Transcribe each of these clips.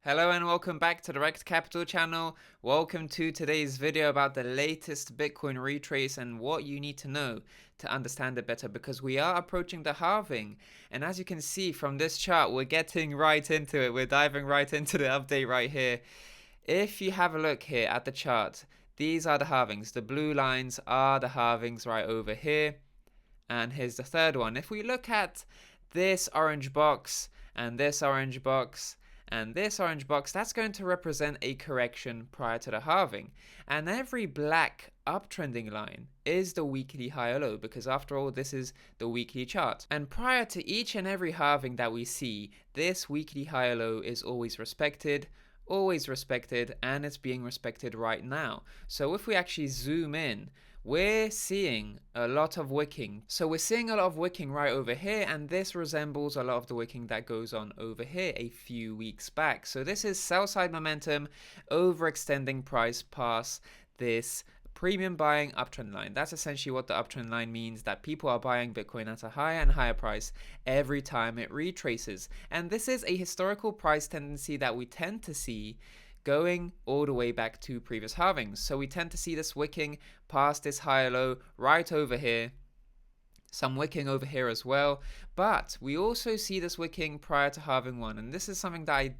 Hello and welcome back to the Rekt Capital channel. Welcome to today's video about the latest Bitcoin retrace and what you need to know to understand it better, because we are approaching the halving. And as you can see from this chart, we're getting right into it. We're diving right into the update right here. If you have a look here at the chart, these are the halvings. The blue lines are the halvings right over here. And here's the third one. If we look at this orange box and this orange box and this orange box, that's going to represent a correction prior to the halving. And every black uptrending line is the weekly high or low, because after all, this is the weekly chart. And prior to each and every halving that we see, this weekly high or low is always respected, and it's being respected right now. So if we actually zoom in, we're seeing a lot of wicking. So we're seeing a lot of wicking right over here, and this resembles a lot of the wicking that goes on over here a few weeks back. So this is sell side momentum overextending price past this premium buying uptrend line. That's essentially what the uptrend line means, that people are buying Bitcoin at a higher and higher price every time it retraces. And this is a historical price tendency that we tend to see going all the way back to previous halvings. So we tend to see this wicking past this higher low right over here, some wicking over here as well, but we also see this wicking prior to halving one, and this is something that I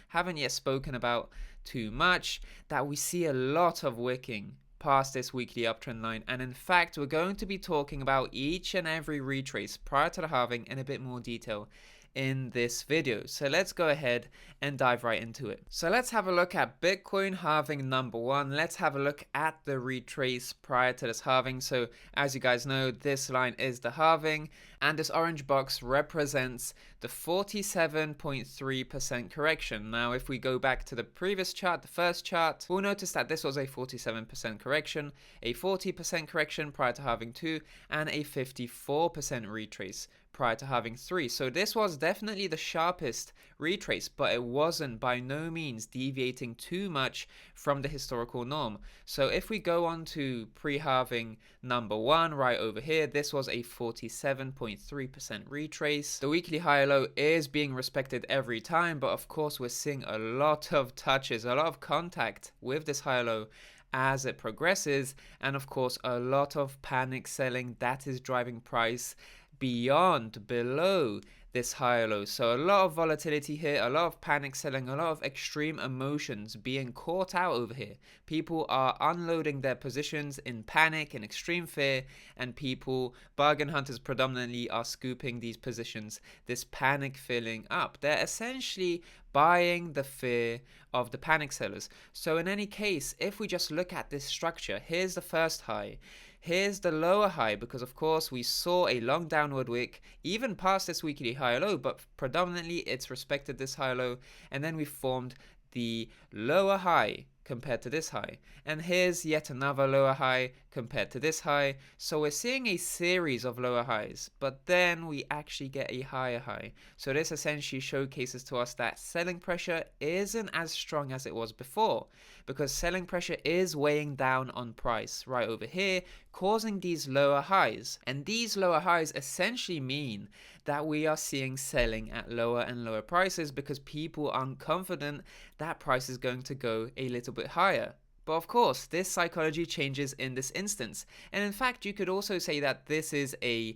haven't yet spoken about too much, that we see a lot of wicking past this weekly uptrend line. And in fact, we're going to be talking about each and every retrace prior to the halving in a bit more detail in this video. So let's go ahead and dive right into it. So let's have a look at Bitcoin halving number one. Let's have a look at the retrace prior to this halving. So as you guys know, this line is the halving, and this orange box represents the 47.3% correction. Now, if we go back to the previous chart, the first chart, we'll notice that this was a 47% correction, a 40% correction prior to halving two, and a 54% retrace prior to halving three. So this was definitely the sharpest retrace, but it wasn't by no means deviating too much from the historical norm. So if we go on to pre-halving number one right over here, this was a 47.3% retrace. The weekly high or low is being respected every time, but of course we're seeing a lot of touches, a lot of contact with this high or low as it progresses, and of course a lot of panic selling that is driving price below this high or low. So a lot of volatility here, a lot of panic selling, a lot of extreme emotions being caught out over here. People are unloading their positions in panic and extreme fear, and people, bargain hunters predominantly, are scooping these positions, this panic filling up. They're essentially buying the fear of the panic sellers. So in any case, if we just look at this structure, here's the first high. Here's the lower high, because of course we saw a long downward wick even past this weekly high or low, but predominantly it's respected this high or low, and then we formed the lower high compared to this high, and here's yet another lower high compared to this high. So we're seeing a series of lower highs, but then we actually get a higher high. So this essentially showcases to us that selling pressure isn't as strong as it was before, because selling pressure is weighing down on price right over here, causing these lower highs. And these lower highs essentially mean that we are seeing selling at lower and lower prices, because people aren't confident that price is going to go a little bit higher. But of course, this psychology changes in this instance. And in fact, you could also say that this is a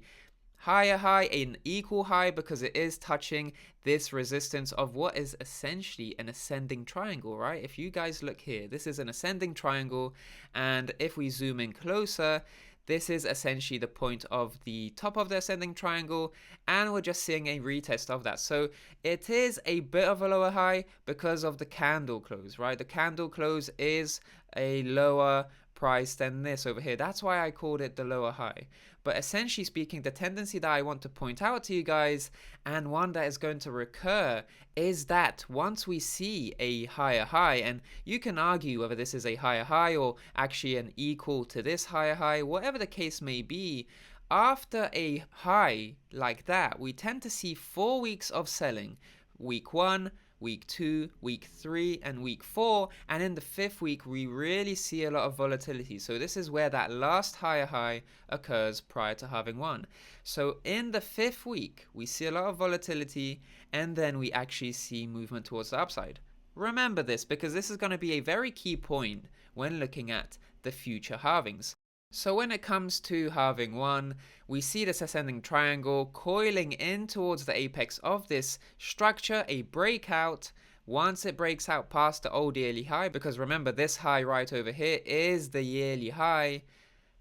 higher high, an equal high, because it is touching this resistance of what is essentially an ascending triangle, right? If you guys look here, this is an ascending triangle, and if we zoom in closer, this is essentially the point of the top of the ascending triangle, and we're just seeing a retest of that. So it is a bit of a lower high because of the candle close, right? The candle close is a lower price than this over here. That's why I called it the lower high. But essentially speaking, the tendency that I want to point out to you guys, and one that is going to recur, is that once we see a higher high, and you can argue whether this is a higher high or actually an equal to this higher high, whatever the case may be, after a high like that, we tend to see 4 weeks of selling. Week 1, week 2, week 3, and week 4, and in the 5th week we really see a lot of volatility. So this is where that last higher high occurs prior to halving one. So in the 5th week we see a lot of volatility, and then we actually see movement towards the upside. Remember this, because this is going to be a very key point when looking at the future halvings. So when it comes to halving 1, we see this ascending triangle coiling in towards the apex of this structure, a breakout. Once it breaks out past the old yearly high, because remember this high right over here is the yearly high,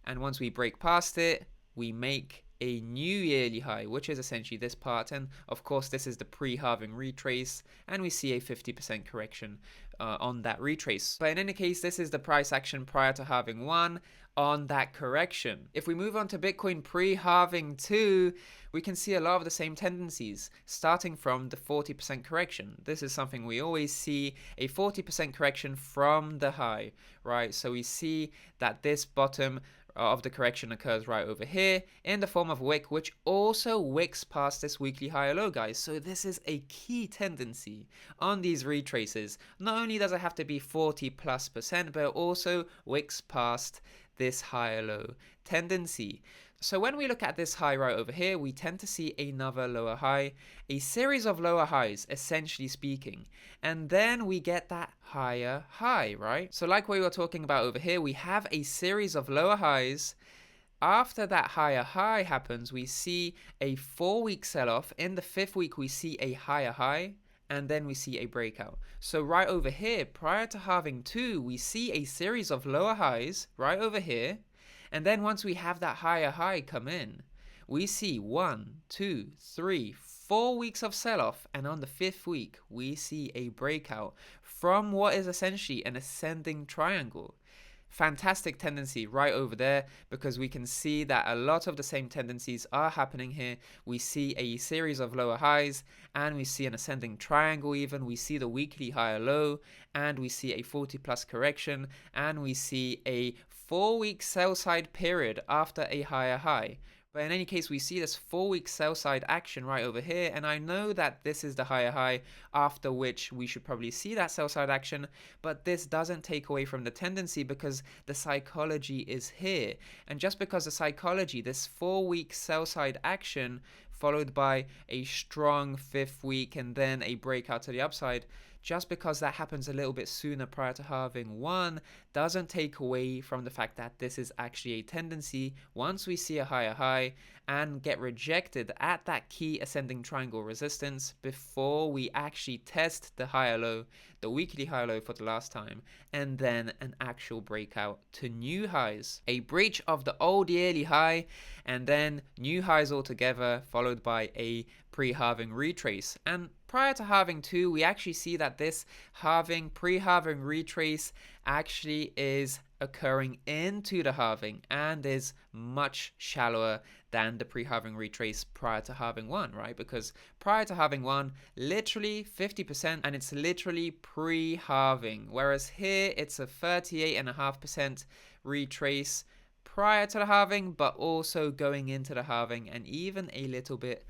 and once we break past it, we make a new yearly high, which is essentially this part, and of course this is the pre-halving retrace, and we see a 50% correction on that retrace. But in any case, this is the price action prior to halving 1 on that correction. If we move on to Bitcoin pre-halving 2, we can see a lot of the same tendencies, starting from the 40% correction. This is something we always see, a 40% correction from the high, right? So we see that this bottom of the correction occurs right over here in the form of wick, which also wicks past this weekly high or low, guys. So this is a key tendency on these retraces. Not only does it have to be 40+%, but it also wicks past this high or low tendency. So when we look at this high right over here, we tend to see another lower high, a series of lower highs, essentially speaking. And then we get that higher high, right? So like we were talking about over here, we have a series of lower highs. After that higher high happens, we see a 4-week sell-off. In the 5th week, we see a higher high, and then we see a breakout. So right over here, prior to halving 2, we see a series of lower highs right over here. And then once we have that higher high come in, we see 1, 2, 3, 4 weeks of sell-off, and on the 5th week, we see a breakout from what is essentially an ascending triangle. Fantastic tendency right over there, because we can see that a lot of the same tendencies are happening here. We see a series of lower highs, and we see an ascending triangle even. We see the weekly high or low, and we see a 40+ correction, and we see a 4-week sell side period after a higher high. But in any case, we see this 4-week sell side action right over here, and I know that this is the higher high, after which we should probably see that sell side action, but this doesn't take away from the tendency, because the psychology is here. And just because the psychology, this 4-week sell side action followed by a strong 5th week and then a breakout to the upside, just because that happens a little bit sooner prior to halving 1 doesn't take away from the fact that this is actually a tendency. Once we see a higher high and get rejected at that key ascending triangle resistance before we actually test the higher low, the weekly higher low for the last time, and then an actual breakout to new highs. A breach of the old yearly high, and then new highs altogether, followed by a pre-halving retrace. And prior to halving 2, we actually see that this halving, pre-halving retrace actually is occurring into the halving and is much shallower than the pre-halving retrace prior to halving 1, right? Because prior to halving 1, literally 50%, and it's literally pre-halving, whereas here it's a 38.5% retrace prior to the halving, but also going into the halving, and even a little bit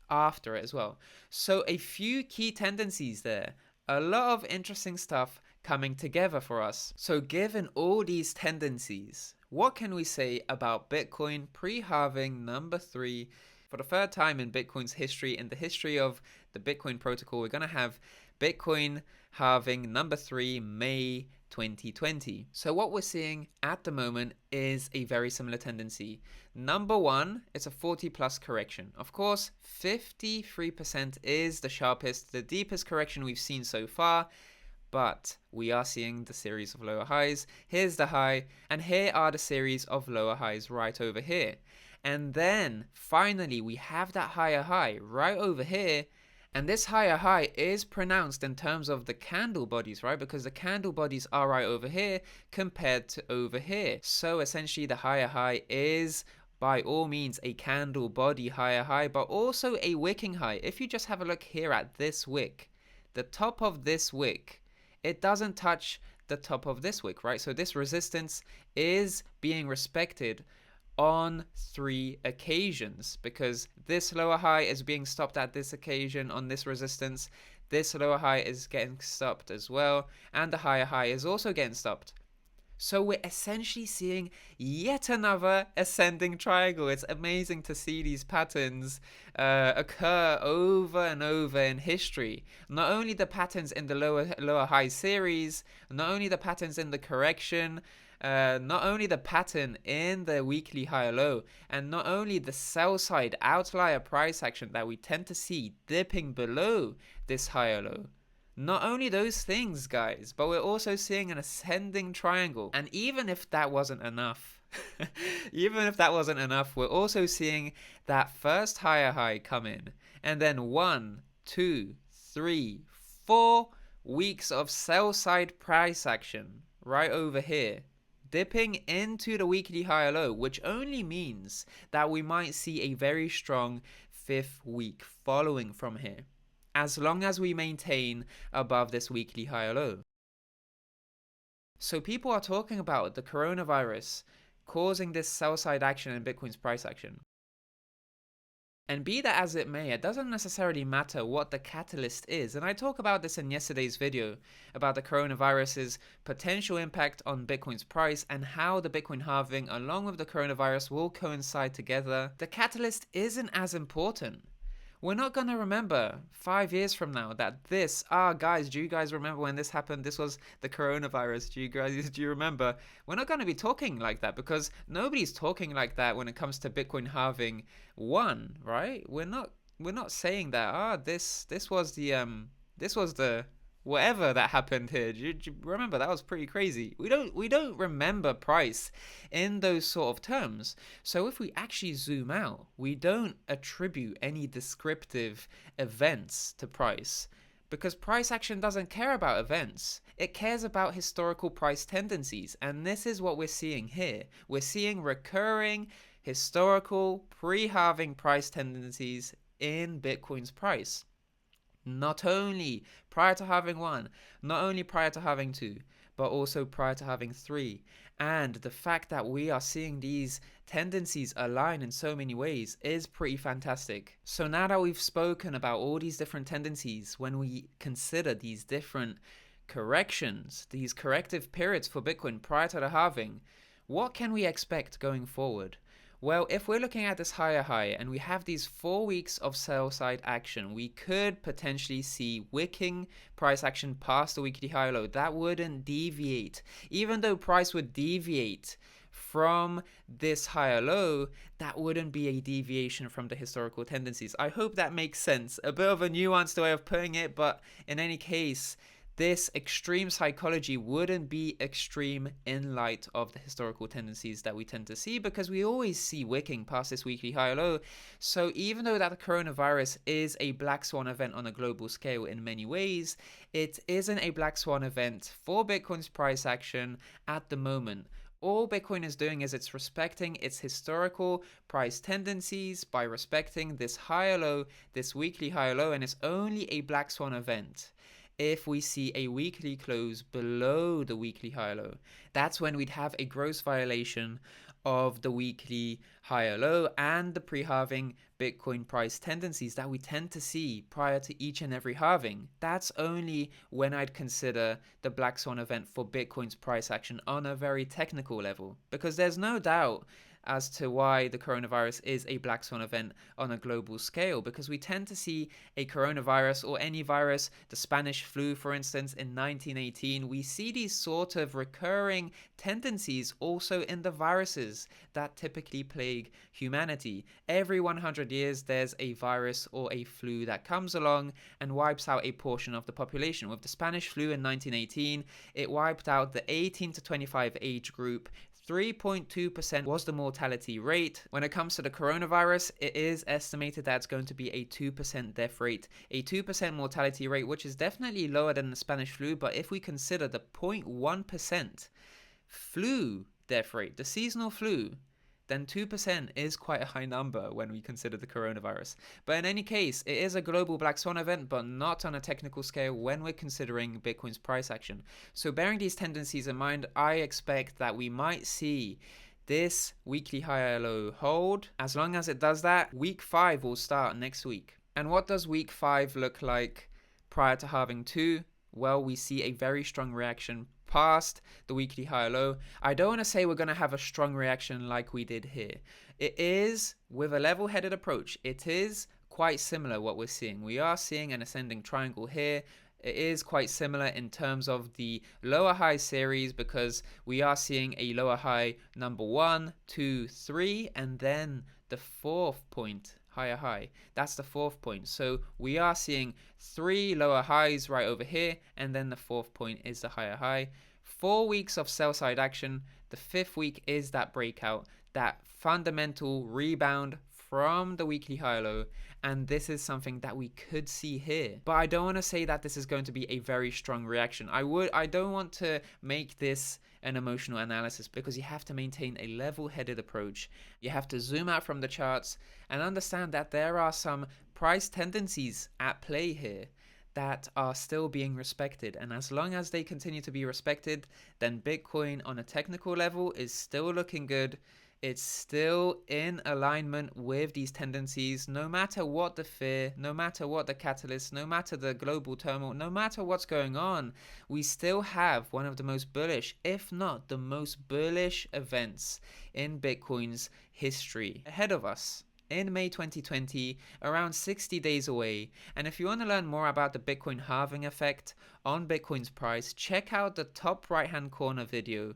after it as well. So a few key tendencies there, a lot of interesting stuff coming together for us. So given all these tendencies, what can we say about Bitcoin pre-halving number 3? For the 3rd time in Bitcoin's history, in the history of the Bitcoin protocol, we're going to have Bitcoin halving number 3, May 2020. So what we're seeing at the moment is a very similar tendency. Number 1, it's a 40+ correction. Of course, 53% is the sharpest, the deepest correction we've seen so far, but we are seeing the series of lower highs. Here's the high, and here are the series of lower highs right over here. And then finally we have that higher high right over here. And this higher high is pronounced in terms of the candle bodies, right? Because the candle bodies are right over here compared to over here. So essentially the higher high is by all means a candle body higher high, but also a wicking high. If you just have a look here at this wick, the top of this wick, it doesn't touch the top of this wick, right? So this resistance is being respected on 3 occasions, because this lower high is being stopped at this occasion on this resistance, this lower high is getting stopped as well, and the higher high is also getting stopped. So we're essentially seeing yet another ascending triangle. It's amazing to see these patterns occur over and over in history. Not only the patterns in the lower high series, not only the patterns in the correction, not only the pattern in the weekly higher low, and not only the sell side outlier price action that we tend to see dipping below this higher low. Not only those things, guys, but we're also seeing an ascending triangle. And even if that wasn't enough, we're also seeing that first higher high come in. And then 1, 2, 3, 4 weeks of sell side price action right over here, dipping into the weekly higher low, which only means that we might see a very strong 5th week following from here, as long as we maintain above this weekly higher low. So people are talking about the coronavirus causing this sell side action in Bitcoin's price action. And be that as it may, it doesn't necessarily matter what the catalyst is. And I talk about this in yesterday's video about the coronavirus's potential impact on Bitcoin's price and how the Bitcoin halving along with the coronavirus will coincide together. The catalyst isn't as important. We're not going to remember 5 years from now that guys, do you guys remember when this happened? This was the coronavirus. Do you remember? We're not going to be talking like that because nobody's talking like that when it comes to Bitcoin halving 1, right? We're not saying that, this was the whatever that happened here. Do you remember? That was pretty crazy. We don't remember price in those sort of terms. So if we actually zoom out, we don't attribute any descriptive events to price, because price action doesn't care about events. It cares about historical price tendencies, and this is what we're seeing here. We're seeing recurring historical pre-halving price tendencies in Bitcoin's price. Not only prior to halving 1, not only prior to halving 2, but also prior to halving 3. And the fact that we are seeing these tendencies align in so many ways is pretty fantastic. So now that we've spoken about all these different tendencies, when we consider these different corrections, these corrective periods for Bitcoin prior to the halving, what can we expect going forward? Well, if we're looking at this higher high and we have these 4 weeks of sell side action, we could potentially see wicking price action past the weekly high low. That wouldn't deviate. Even though price would deviate from this higher low, that wouldn't be a deviation from the historical tendencies. I hope that makes sense. A bit of a nuanced way of putting it, but in any case, this extreme psychology wouldn't be extreme in light of the historical tendencies that we tend to see, because we always see wicking past this weekly high low. So even though that the coronavirus is a black swan event on a global scale in many ways, it isn't a black swan event for Bitcoin's price action at the moment. All Bitcoin is doing is it's respecting its historical price tendencies by respecting this higher low, this weekly higher low, and it's only a black swan event if we see a weekly close below the weekly higher low. That's when we'd have a gross violation of the weekly higher low and the pre-halving Bitcoin price tendencies that we tend to see prior to each and every halving. That's only when I'd consider the black swan event for Bitcoin's price action on a very technical level, because there's no doubt as to why the coronavirus is a black swan event on a global scale, because we tend to see a coronavirus or any virus, the Spanish flu for instance in 1918, we see these sort of recurring tendencies also in the viruses that typically plague humanity. Every 100 years there's a virus or a flu that comes along and wipes out a portion of the population. With the Spanish flu in 1918, it wiped out the 18 to 25 age group. 3.2% was the mortality rate. When it comes to the coronavirus, it is estimated that it's going to be a 2% death rate, a 2% mortality rate, which is definitely lower than the Spanish flu. But if we consider the 0.1% flu death rate, the seasonal flu, then 2% is quite a high number when we consider the coronavirus. But in any case, it is a global black swan event, but not on a technical scale when we're considering Bitcoin's price action. So bearing these tendencies in mind, I expect that we might see this weekly higher low hold. As long as it does that, week 5 will start next week. And what does week 5 look like prior to halving 2? Well, we see a very strong reaction past the weekly high or low, I don't want to say we're going to have a strong reaction like we did here. It is, with a level-headed approach, it is quite similar what we're seeing. We are seeing an ascending triangle here. It is quite similar in terms of the lower high series, because we are seeing a lower high number 1, 2, 3, and then the fourth point, higher high. That's the fourth point. So we are seeing 3 lower highs right over here, and then the fourth point is the higher high. 4 weeks of sell side action. The 5th week is that breakout, that fundamental rebound from the weekly high low, and this is something that we could see here. But I don't want to say that this is going to be a very strong reaction. I don't want to make this an emotional analysis, because you have to maintain a level-headed approach. You have to zoom out from the charts and understand that there are some price tendencies at play here that are still being respected, and as long as they continue to be respected, then Bitcoin on a technical level is still looking good. It's still in alignment with these tendencies, no matter what the fear, no matter what the catalyst, no matter the global turmoil, no matter what's going on. We still have one of the most bullish, if not the most bullish events in Bitcoin's history ahead of us in May 2020, around 60 days away. And if you want to learn more about the Bitcoin halving effect on Bitcoin's price, check out the top right hand corner video.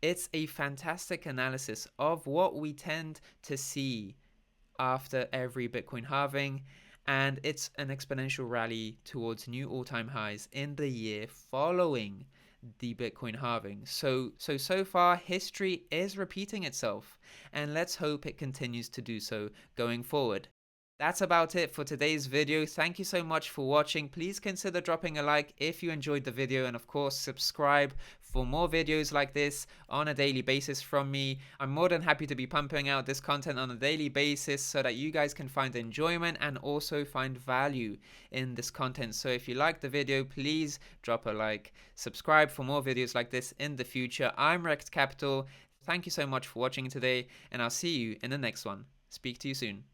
It's a fantastic analysis of what we tend to see after every Bitcoin halving, and it's an exponential rally towards new all-time highs in the year following the Bitcoin halving. So far history is repeating itself, and let's hope it continues to do so going forward. That's about it for today's video. Thank you so much for watching. Please consider dropping a like if you enjoyed the video, and of course subscribe for more videos like this on a daily basis from me. I'm more than happy to be pumping out this content on a daily basis so that you guys can find enjoyment and also find value in this content. So if you like the video, please drop a like, subscribe for more videos like this in the future. I'm Rekt Capital. Thank you so much for watching today, and I'll see you in the next one. Speak to you soon.